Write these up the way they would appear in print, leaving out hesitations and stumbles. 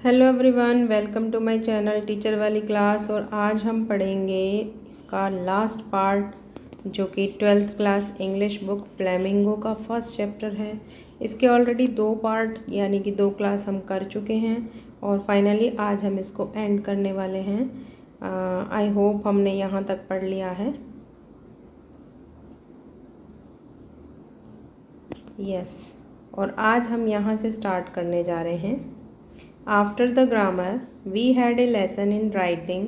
Hello everyone, welcome to my channel teacher वाली class. और आज हम पढ़ेंगे इसका लास्ट पार्ट जो कि 12th class English book flamingo का फर्स्ट चैप्टर है। इसके ऑलरेडी 2 पार्ट यानी कि 2 क्लास हम कर चुके हैं और फाइनली आज हम इसको एंड करने वाले हैं। आई होप हमने यहाँ तक पढ़ लिया है। यस, और आज हम यहाँ से स्टार्ट करने जा रहे हैं। After the grammar, we had a lesson in writing.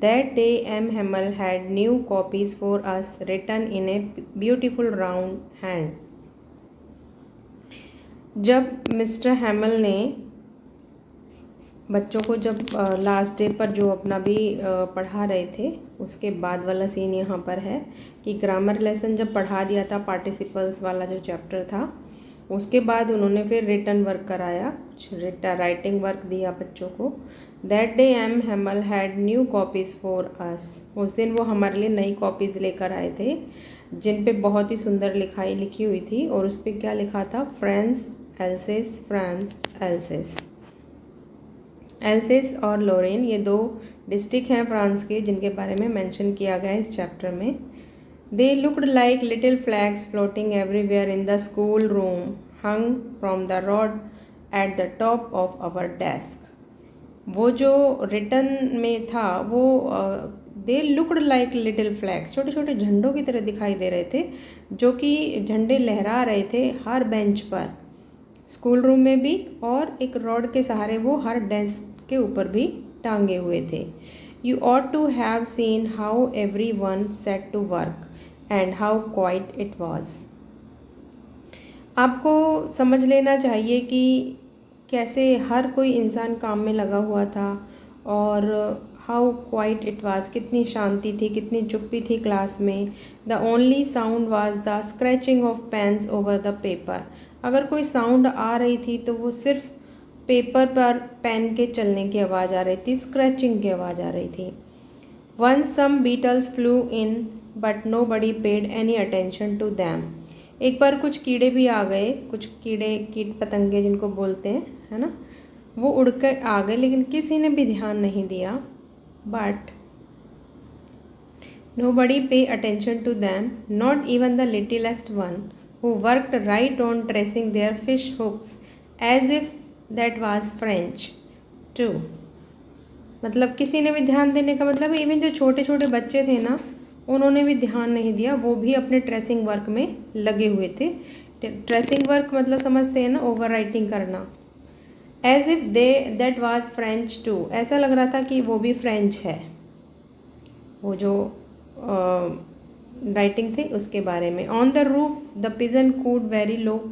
That day, M. Hamel had new copies for us written in a beautiful round hand. जब मिस्टर हैमल ने बच्चों को जब लास्ट डे पर जो अपना भी पढ़ा रहे थे उसके बाद वाला सीन यहाँ पर है कि ग्रामर लेसन जब पढ़ा दिया था, पार्टिसिपल्स वाला जो चैप्टर था, उसके बाद उन्होंने फिर रिटन वर्क कराया, राइटिंग वर्क दिया बच्चों को। That day M Hamel had new copies for us. उस दिन वो हमारे लिए नई कॉपीज़ लेकर आए थे जिन पे बहुत ही सुंदर लिखाई लिखी हुई थी। और उस पर क्या लिखा था? France else's, France else's. Else's और लोरेन ये 2 डिस्ट्रिक्ट हैं फ्रांस के जिनके बारे में मेंशन किया गया है इस चैप्टर में। They looked like little flags floating everywhere in the school room, hung from the rod at the top of our desk. वो जो रिटर्न में था वो दे लुकड लाइक लिटिल फ्लैग्स, छोटे छोटे झंडों की तरह दिखाई दे रहे थे जो कि झंडे लहरा रहे थे हर बेंच पर, स्कूल रूम में भी, और एक रॉड के सहारे वो हर डेस्क के ऊपर भी टांगे हुए थे। You ought to have seen how everyone set to work and how quiet it was. आपको समझ लेना चाहिए कि कैसे हर कोई इंसान काम में लगा हुआ था और हाउ क्वाइट इट वाज, कितनी शांति थी, कितनी चुप्पी थी क्लास में। The only sound was the scratching of pens over the paper. अगर कोई साउंड आ रही थी तो वो सिर्फ पेपर पर पेन के चलने की आवाज़ आ रही थी, स्क्रैचिंग की आवाज़ आ रही थी। Once some beetles flew in, but nobody paid any attention to them. एक बार कुछ कीड़े भी आ गए, कुछ कीड़े, कीट पतंगे जिनको बोलते हैं, है ना, वो उड़ कर आ गए लेकिन किसी ने भी ध्यान नहीं दिया। But nobody paid attention to them, not even the littlest one, who worked right on tracing their fish hooks as if that was French too. मतलब किसी ने भी ध्यान देने का मतलब इवन जो छोटे छोटे बच्चे थे ना, उन्होंने भी ध्यान नहीं दिया, वो भी अपने ट्रेसिंग वर्क में लगे हुए थे। ट्रेसिंग वर्क मतलब समझते हैं ना, ओवर राइटिंग करना। As if that was French too, ऐसा लग रहा था कि वो भी फ्रेंच है, वो जो राइटिंग थी उसके बारे में। On the roof the pigeon could very low,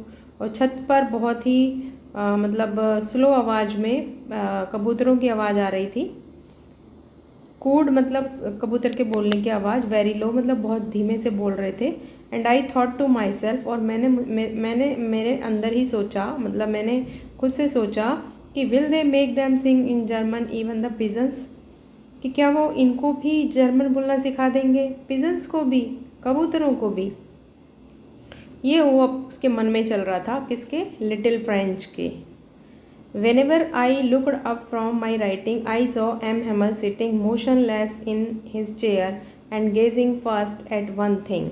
और छत पर बहुत ही मतलब स्लो आवाज़ में कबूतरों की आवाज़ आ रही थी। कूड मतलब कबूतर के बोलने की आवाज़, वेरी लो मतलब बहुत धीमे से बोल रहे थे। And I thought to myself, और मैंने मेरे अंदर ही सोचा, मतलब मैंने खुद से सोचा कि will they make them sing in German even the pigeons, कि क्या वो इनको भी जर्मन बोलना सिखा देंगे, पिजन्स को भी, कबूतरों को भी। ये वो उसके मन में चल रहा था, किसके? लिटिल फ्रेंच के। Whenever I looked up from my writing, I saw M. Hamel sitting motionless in his chair and gazing first at one thing.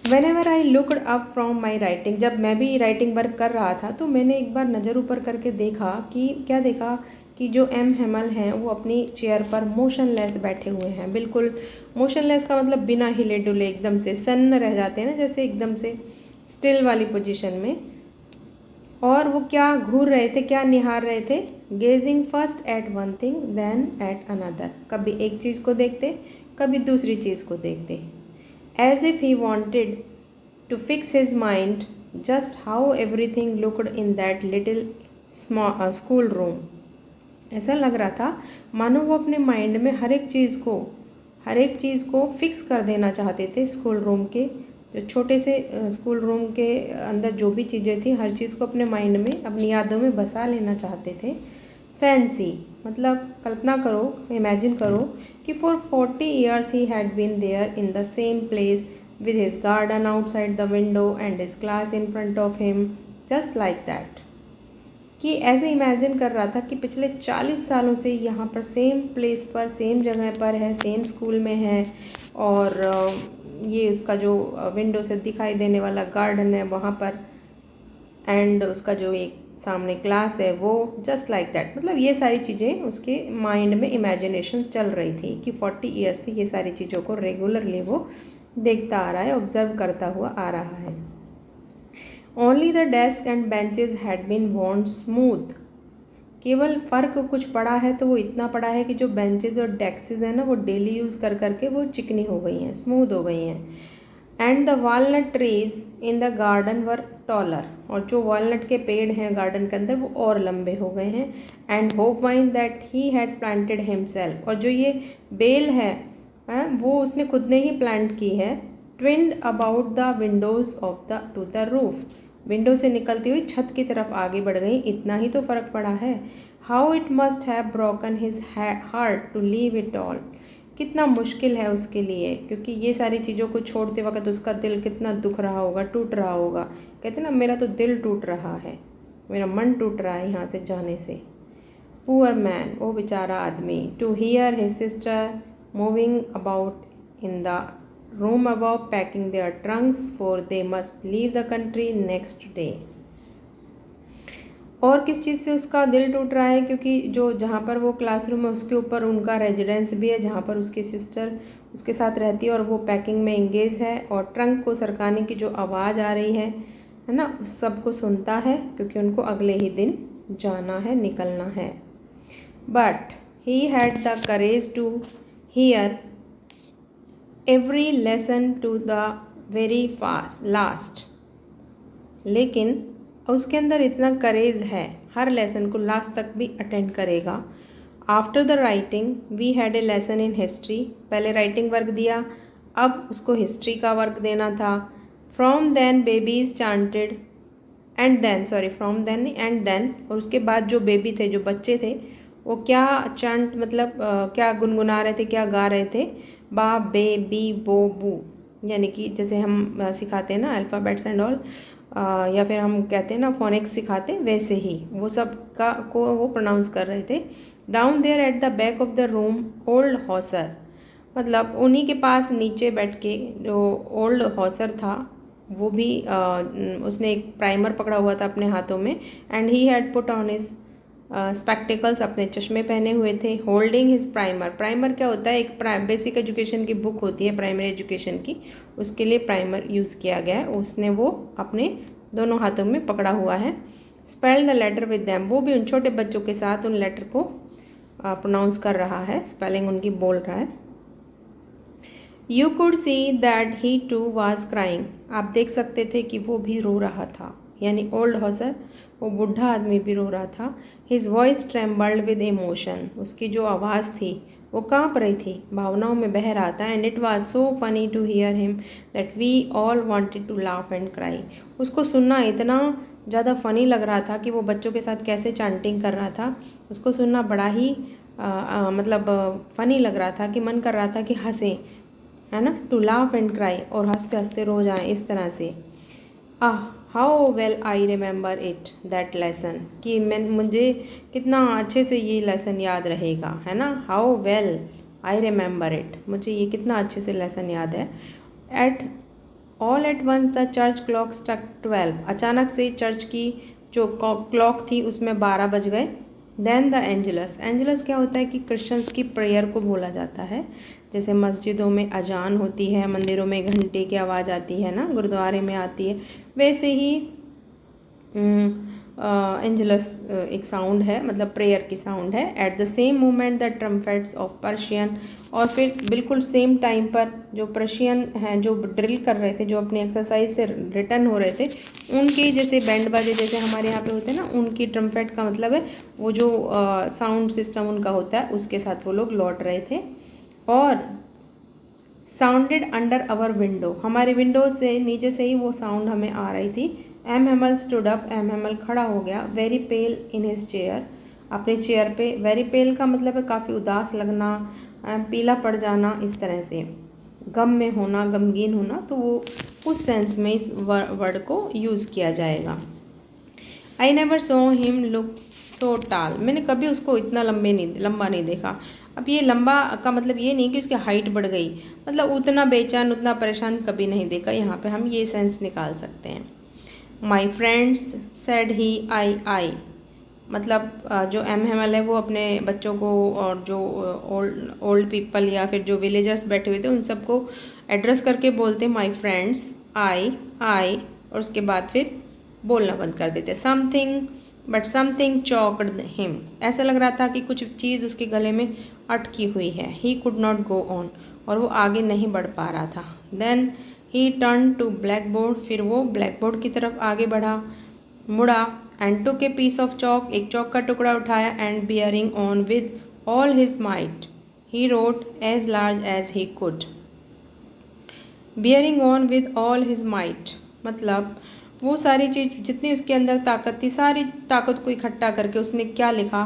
Whenever I looked up from my writing, जब मैं भी writing work कर रहा था तो मैंने एक बार नज़र ऊपर करके देखा कि क्या देखा कि जो एम हेमल हैं वो अपनी चेयर पर मोशनलेस बैठे हुए हैं। बिल्कुल मोशनलेस का मतलब बिना हिले डुले, एकदम से सन्न रह जाते हैं ना, जैसे एकदम से स्टिल वाली पोजीशन में। और वो क्या घूर रहे थे, क्या निहार रहे थे? Gazing first at one thing then at another, कभी एक चीज़ को देखते, कभी दूसरी चीज़ को देखते। As if he wanted to fix his mind just how everything looked in that little school room. ऐसा लग रहा था मानो वो अपने माइंड में हर एक चीज़ को फिक्स कर देना चाहते थे। स्कूल रूम के जो छोटे से स्कूल रूम के अंदर जो भी चीज़ें थी, हर चीज़ को अपने माइंड में, अपनी यादों में बसा लेना चाहते थे। फैंसी मतलब कल्पना करो, इमेजिन करो कि for 40 years he had been there in the same place with his garden outside the window and his class in front of him, just like that. कि ऐसे इमेजिन कर रहा था कि पिछले 40 सालों से यहाँ पर सेम प्लेस पर, सेम जगह पर है, सेम स्कूल में है, और ये उसका जो विंडो से दिखाई देने वाला गार्डन है वहाँ पर, एंड उसका जो एक सामने क्लास है वो जस्ट लाइक दैट। मतलब ये सारी चीज़ें उसके माइंड में इमेजिनेशन चल रही थी कि 40 ईयर्स से ये सारी चीज़ों को रेगुलरली वो देखता आ रहा है, ऑब्जर्व करता हुआ आ रहा है। Only the desk and benches had been worn smooth. केवल फ़र्क कुछ पड़ा है तो वो इतना पड़ा है कि जो बेंचेज और डेस्क्स हैं ना, वो डेली यूज़ कर करके वो चिकनी हो गई हैं, स्मूथ हो गई हैं। And the walnut trees in the garden were taller, और जो वॉलनट के पेड़ हैं गार्डन के अंदर वो और लंबे हो गए हैं। And hope wine that he had planted himself, और जो ये बेल है वो उसने खुद ने ही प्लांट की है। Twined about the windows of the two the roof, window से निकलती हुई छत की तरफ आगे बढ़ गई, इतना ही तो फ़र्क पड़ा है। How it must have broken his heart to leave it all, कितना मुश्किल है उसके लिए, क्योंकि ये सारी चीज़ों को छोड़ते वक्त उसका दिल कितना दुख रहा होगा, टूट रहा होगा। कहते ना, मेरा तो दिल टूट रहा है, मेरा मन टूट रहा है यहाँ से जाने से। पुअर मैन, वो बेचारा आदमी। To hear his sister moving about in the room above packing their trunks for they must leave the country next day. और किस चीज़ से उसका दिल टूट रहा है, क्योंकि जो जहाँ पर वो क्लासरूम है उसके ऊपर उनका रेजिडेंस भी है, जहाँ पर उसकी सिस्टर उसके साथ रहती है, और वो पैकिंग में इंगेज है, और ट्रंक को सरकाने की जो आवाज़ आ रही है ना, उस सब को सुनता है, क्योंकि उनको अगले ही दिन जाना है, निकलना है। But he had the courage to hear every lesson to the very fast last, लेकिन उसके अंदर इतना करेज है, हर लेसन को लास्ट तक भी अटेंड करेगा। After the writing we had a lesson in history, पहले राइटिंग वर्क दिया, अब उसको हिस्ट्री का वर्क देना था। From then babies chanted and then, sorry from then and then, और उसके बाद जो बेबी थे, जो बच्चे थे, वो क्या चांट मतलब क्या गुनगुना रहे थे, क्या गा रहे थे, बा बे बी बो बू, यानी कि जैसे हम सिखाते हैं ना अल्फ़ाबेट्स एंड ऑल, या फिर हम कहते हैं ना फोनिक्स सिखाते हैं, वैसे ही वो सब का को वो प्रोनाउंस कर रहे थे। Down there at the back of the room old Hauser, मतलब उन्हीं के पास नीचे बैठ के जो ओल्ड हॉसर था वो भी उसने एक प्राइमर पकड़ा हुआ था अपने हाथों में। And he had put on his spectacles, अपने चश्मे पहने हुए थे। होल्डिंग हिज प्राइमर, प्राइमर क्या होता है, एक बेसिक एजुकेशन की बुक होती है प्राइमरी एजुकेशन की, उसके लिए प्राइमर यूज़ किया गया है, उसने वो अपने दोनों हाथों में पकड़ा हुआ है। Spell the letter with them, वो भी उन छोटे बच्चों के साथ उन लेटर को प्रोनाउंस कर रहा है, स्पेलिंग उनकी बोल रहा है। You could see that he too was crying, आप देख सकते थे कि वो भी रो रहा था, यानी ओल्ड हॉसर, वो बूढ़ा आदमी भी रो रहा था। His voice trembled with emotion, उसकी जो आवाज़ थी वो काँप रही थी, भावनाओं में बह रहा था। And it was so funny to hear him that we all wanted to laugh and cry, उसको सुनना इतना ज़्यादा फ़नी लग रहा था कि वो बच्चों के साथ कैसे चांटिंग कर रहा था, उसको सुनना बड़ा ही मतलब फ़नी लग रहा था कि मन कर रहा था कि हंसें, है ना, टू लाफ एंड क्राई, और हंसते हंसते रो जाएं इस तरह से। How well I remember it that lesson, कि मुझे कितना अच्छे से ये लेसन याद रहेगा, है ना। How well I remember it, मुझे ये कितना अच्छे से लेसन याद है। At all at once the church clock struck 12, अचानक से चर्च की जो क्लॉक थी उसमें 12 बज गए। देन द एंजलस, एंजलस क्या होता है कि क्रिश्चियंस की प्रेयर को बोला जाता है, जैसे मस्जिदों में अजान होती है, मंदिरों में घंटे की आवाज़ आती है ना, गुरुद्वारे में आती है, वैसे ही एंजलस एक साउंड है, मतलब प्रेयर की साउंड है। At the same moment the trumpets of Persian, और फिर बिल्कुल सेम टाइम पर जो पर्शियन हैं जो ड्रिल कर रहे थे, जो अपनी एक्सरसाइज से रिटर्न हो रहे थे, उनके जैसे बैंड बाजे जैसे हमारे यहाँ पे होते हैं ना, उनकी ट्रम्पेट का मतलब है वो जो साउंड सिस्टम उनका होता है उसके साथ वो लोग लौट रहे थे। और साउंडेड अंडर आवर विंडो, हमारी विंडो से नीचे से ही वो साउंड हमें आ रही थी। M Hemal stood up, M Hemal खड़ा हो गया। Very pail in his chair, अपने चेयर पे। वेरी पेल का मतलब है काफ़ी उदास लगना, पीला पड़ जाना, इस तरह से गम में होना, गमगीन होना, तो वो उस सेंस में इस वर्ड को यूज़ किया जाएगा। I never saw him look so टाल, मैंने कभी उसको इतना लंबा नहीं देखा। अब ये लंबा का मतलब ये नहीं कि उसकी हाइट बढ़ गई, मतलब उतना बेचैन उतना परेशान कभी नहीं देखा। यहाँ पे हम ये सेंस निकाल सकते हैं। माई फ्रेंड्स सेड ही आई, मतलब जो एमएमएल है वो अपने बच्चों को और जो ओल्ड पीपल या फिर जो विलेजर्स बैठे हुए थे उन सबको एड्रेस करके बोलते माई फ्रेंड्स आई, और उसके बाद फिर बोलना बंद कर देते। समथिंग चॉक्ड हिम, ऐसा लग रहा था कि कुछ चीज़ उसके गले में अटकी हुई है। He could not go on, और वो आगे नहीं बढ़ पा रहा था। Then he turn to blackboard, फिर वो ब्लैक बोर्ड की तरफ आगे मुड़ा and took a piece of chalk, एक चौक का टुकड़ा उठाया and bearing on with all his might he wrote as large as he could. Bearing on with all his might मतलब वो सारी चीज़ जितनी उसके अंदर ताकत थी, सारी ताकत को इकट्ठा करके उसने क्या लिखा,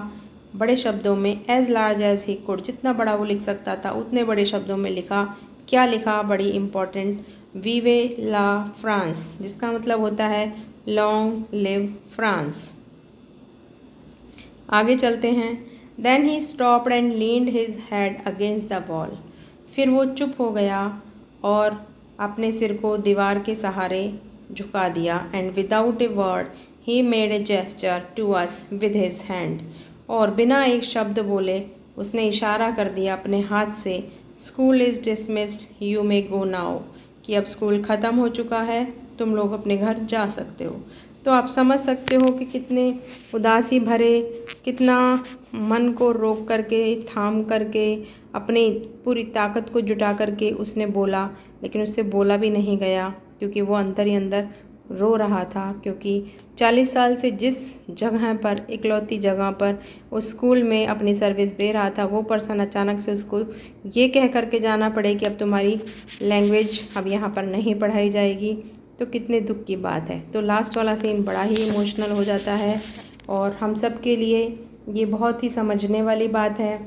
बड़े शब्दों में, as large as he could, जितना बड़ा वो लिख सकता था उतने बड़े शब्दों में लिखा। क्या लिखा, बड़ी इम्पॉर्टेंट, वीवे ला फ्रांस, जिसका मतलब होता है लॉन्ग लिव फ्रांस। आगे चलते हैं। Then he stopped and leaned his head against the wall, फिर वो चुप हो गया और अपने सिर को दीवार के सहारे झुका दिया। And without a word he made a gesture to us with his hand, और बिना एक शब्द बोले उसने इशारा कर दिया अपने हाथ से, school is dismissed you may go now, कि अब स्कूल ख़त्म हो चुका है, तुम लोग अपने घर जा सकते हो। तो आप समझ सकते हो कि कितने उदासी भरे, कितना मन को रोक करके, थाम करके, अपनी पूरी ताकत को जुटा करके उसने बोला, लेकिन उससे बोला भी नहीं गया क्योंकि वो अंदर ही अंदर रो रहा था। क्योंकि 40 साल से जिस जगह पर, इकलौती जगह पर उस स्कूल में अपनी सर्विस दे रहा था, वो पर्सन अचानक से उसको ये कह करके जाना पड़े कि अब तुम्हारी लैंग्वेज अब यहाँ पर नहीं पढ़ाई जाएगी, तो कितने दुख की बात है। तो लास्ट वाला सीन बड़ा ही इमोशनल हो जाता है और हम सब के लिए ये बहुत ही समझने वाली बात है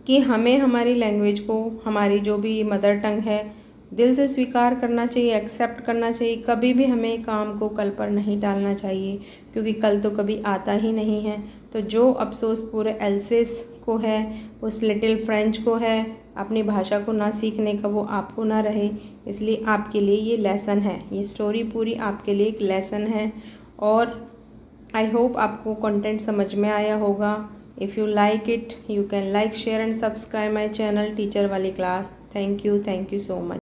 कि हमें हमारी लैंग्वेज को, हमारी जो भी मदर टंग है, दिल से स्वीकार करना चाहिए, एक्सेप्ट करना चाहिए। कभी भी हमें काम को कल पर नहीं डालना चाहिए क्योंकि कल तो कभी आता ही नहीं है। तो जो अफसोस पूरे एल्सेस को है, उस लिटिल फ्रेंच को है, अपनी भाषा को ना सीखने का, वो आपको ना रहे। इसलिए आपके लिए ये लेसन है, ये स्टोरी पूरी आपके लिए एक लेसन है। और आई होप आपको कंटेंट समझ में आया होगा। If you like it, you can like, share and subscribe my channel teacher वाली class. Thank you so much.